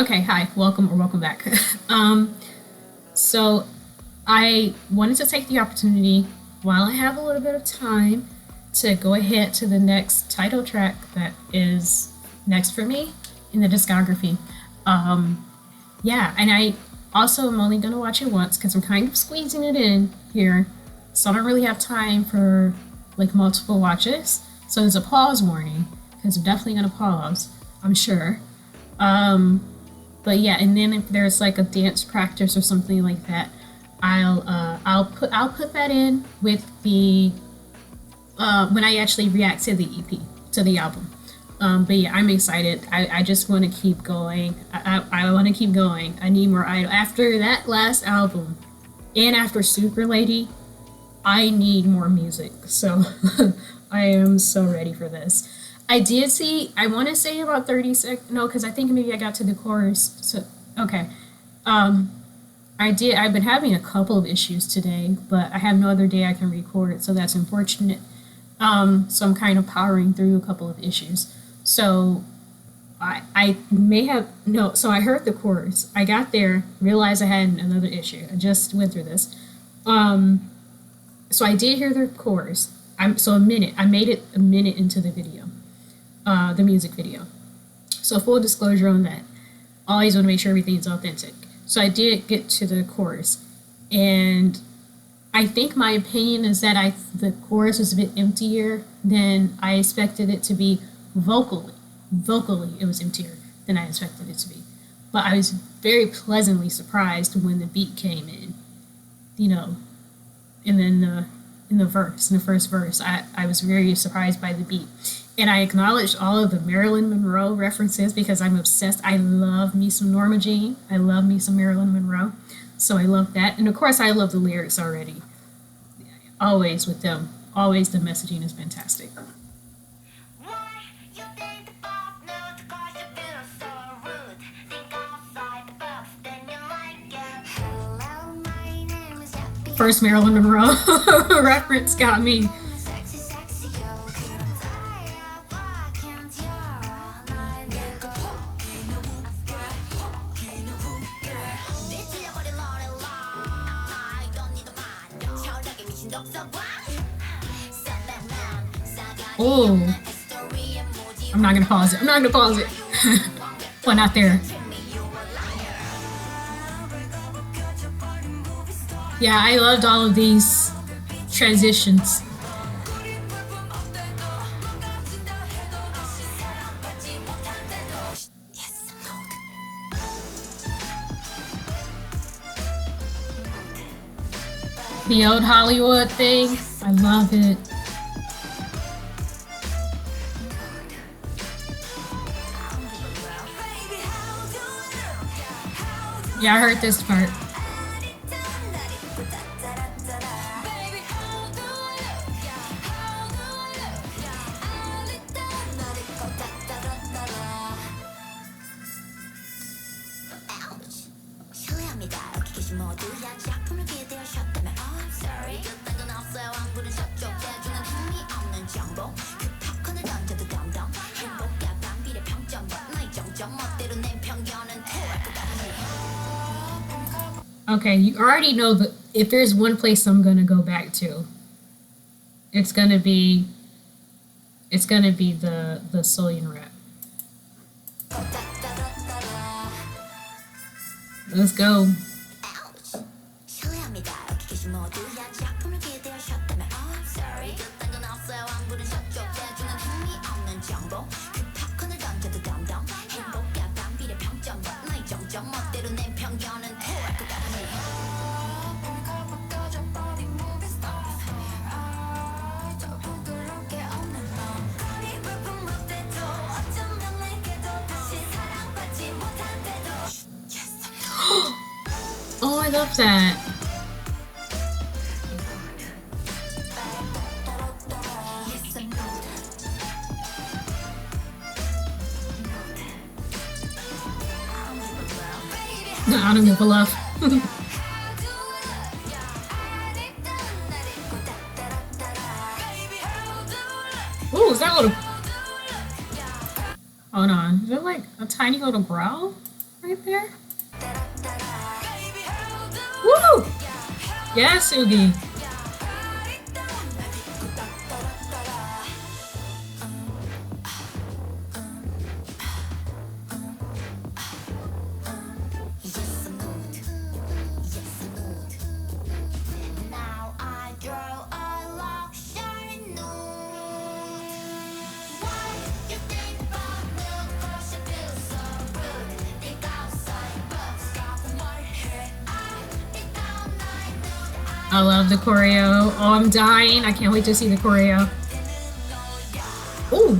Okay, hi, welcome or welcome back. So I wanted to take the opportunity while I have a little bit of time to go ahead to the next title track that is next for me in the discography. Um, yeah, and I also am only going to watch it once because I'm kind of squeezing it in here. So I don't really have time for like multiple watches. So there's a pause warning because I'm definitely going to pause, I'm sure. Um, but yeah, and then if there's like a dance practice or something like that, I'll put that in with the when I actually react to the EP, to the album. But yeah, I'm excited. I just want to keep going. I want to keep going. I need more I-dle. After that last album and after Super Lady, I need more music. So I am so ready for this. I did see, I want to say about 30 seconds. No, because I think maybe I got to the chorus. So, okay. Um, I've been having a couple of issues today, but I have no other day I can record, so that's unfortunate. So I'm kind of powering through a couple of issues. So I may have, no, so I heard the chorus. I got there, realized I had another issue. I just went through this. Um, so I did hear the chorus. So a minute, I made it a minute into the video, the music video. So full disclosure on that. Always want to make sure everything's authentic. So I did get to the chorus, and I think my opinion is that the chorus was a bit emptier than I expected it to be vocally. Vocally, it was emptier than I expected it to be. But I was very pleasantly surprised when the beat came in, you know, and then in the verse, in the first verse, I was very surprised by the beat. And I acknowledged all of the Marilyn Monroe references because I'm obsessed. I love me some Norma Jean. I love me some Marilyn Monroe. So I love that. And of course, I love the lyrics already. Always with them. Always the messaging is fantastic. First Marilyn Monroe reference got me. Oh, I'm not gonna pause it. I'm not gonna pause it. Well, not there. Yeah, I loved all of these transitions. The old Hollywood thing, I love it. Yeah, I heard this part. Okay, you already know that if there's one place I'm gonna go back to, it's gonna be the Solian rap. Let's go. Oh, I love that. I don't give a love. Ooh, is that little? Hold on. Is that like a tiny little growl? right there. Woo! Yes, Oogie. I love the choreo. Oh, I'm dying. I can't wait to see the choreo. Ooh.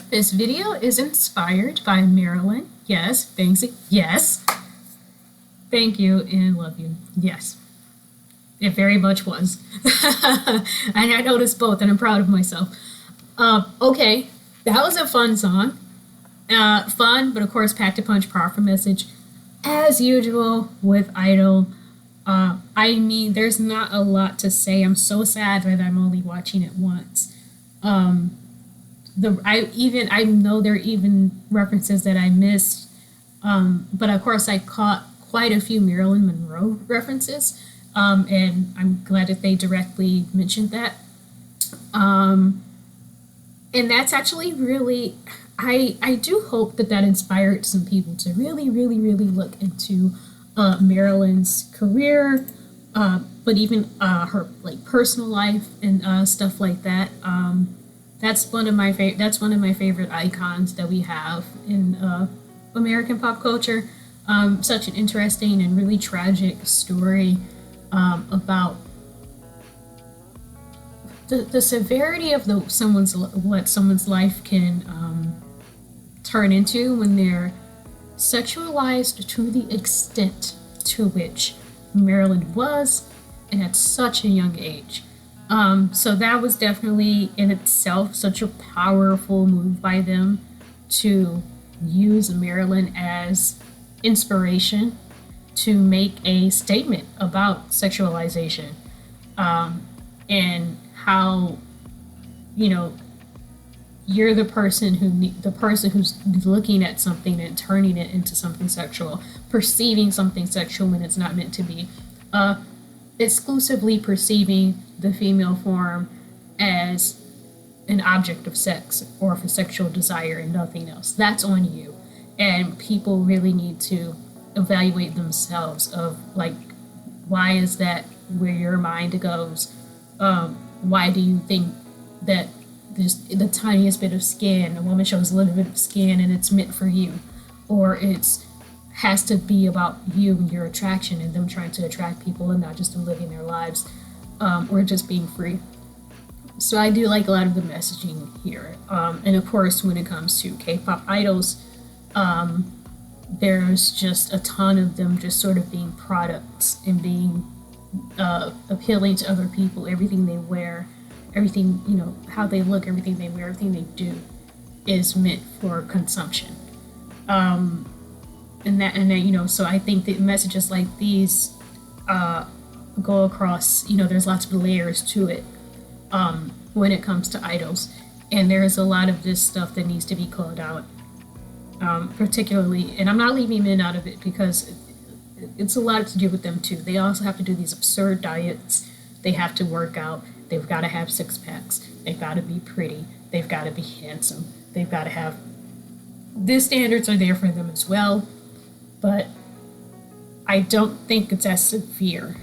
This video is inspired by Maryland. Yes, thanks. Yes. Thank you and love you. Yes. It very much was. And I noticed both, and I'm proud of myself. Okay, that was a fun song. Fun, but of course, packed a punch, powerful message. As usual with I-dle. I mean, there's not a lot to say. I'm so sad that I'm only watching it once. I know there are even references that I missed, but of course I caught quite a few Marilyn Monroe references, and I'm glad that they directly mentioned that. And that's actually really, I do hope that that inspired some people to really, really, really look into Marilyn's career, but even her like personal life and stuff like that. That's one of my favorite icons that we have in American pop culture. Such an interesting and really tragic story about the severity of what someone's life can turn into when they're sexualized to the extent to which Marilyn was, and at such a young age. So that was definitely in itself such a powerful move by them to use Marilyn as inspiration to make a statement about sexualization, and how, you know, you're the person who's looking at something and turning it into something sexual, perceiving something sexual when it's not meant to be, exclusively perceiving the female form as an object of sex or for sexual desire and nothing else. That's on you. And people really need to evaluate themselves of like, why is that where your mind goes? Why do you think that the tiniest bit of skin, a woman shows a little bit of skin and it's meant for you, or it's has to be about you and your attraction and them trying to attract people and not just them living their lives, or just being free. So I do like a lot of the messaging here. And of course, when it comes to K-pop idols, there's just a ton of them just sort of being products and being appealing to other people. Everything they wear, everything, you know, how they look, everything they wear, everything they do is meant for consumption. And that, you know, so I think that messages like these go across, you know, there's lots of layers to it when it comes to idols. And there's a lot of this stuff that needs to be called out, particularly, and I'm not leaving men out of it because it's a lot to do with them too. They also have to do these absurd diets. They have to work out. They've got to have six packs. They've got to be pretty. They've got to be handsome. They've got to have, the standards are there for them as well. But I don't think it's as severe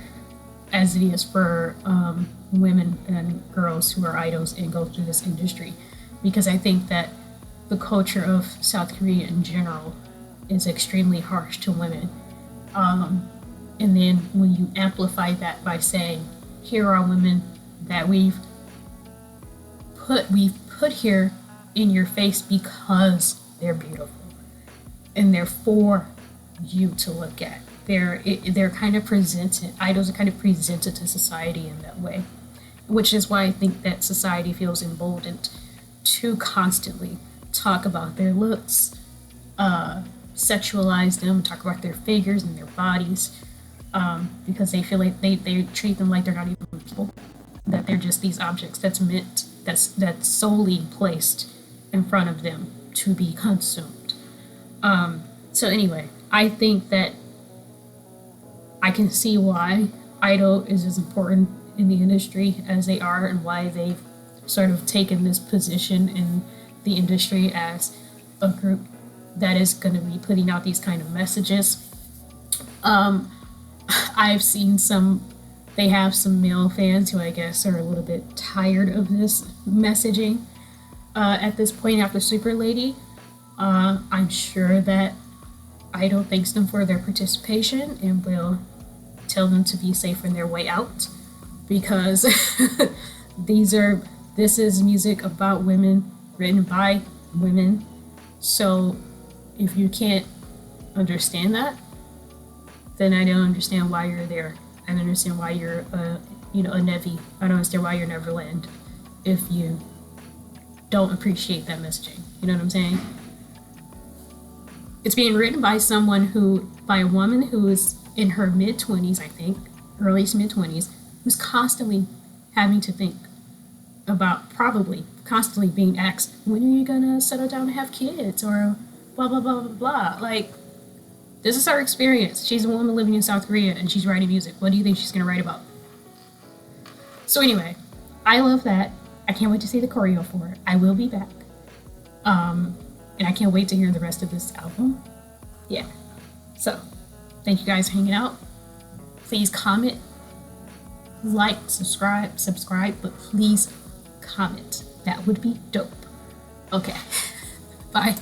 as it is for women and girls who are idols and go through this industry, because I think that the culture of South Korea in general is extremely harsh to women. And then when you amplify that by saying, here are women that we've put here in your face because they're beautiful and they're for you to look at. They're kind of presented, idols are kind of presented to society in that way, which is why I think that society feels emboldened to constantly talk about their looks, sexualize them, talk about their figures and their bodies, because they feel like they treat them like they're not even people, that they're just these objects that's solely placed in front of them to be consumed. So anyway, I think that I can see why I-dle is as important in the industry as they are, and why they've sort of taken this position in the industry as a group that is going to be putting out these kind of messages. I've seen they have some male fans who I guess are a little bit tired of this messaging at this point after Super Lady. I'm sure that I-dle thanks them for their participation and will tell them to be safe on their way out, because this is music about women, written by women. So if you can't understand that, then I don't understand why you're there. I don't understand why you're a Nxde. I don't understand why you're Neverland if you don't appreciate that messaging. You know what I'm saying? It's being written by a woman who is in her mid-20s, I think, early to mid-20s, who's constantly having to think about, probably constantly being asked, when are you gonna settle down and have kids, or blah blah blah blah blah. Like, this is her experience. She's a woman living in South Korea and she's writing music. What do you think she's gonna write about? So anyway, I love that. I can't wait to see the choreo for it. I will be back. And I can't wait to hear the rest of this album. Yeah. So, thank you guys for hanging out. Please comment, like, subscribe, but please comment. That would be dope. Okay. Bye.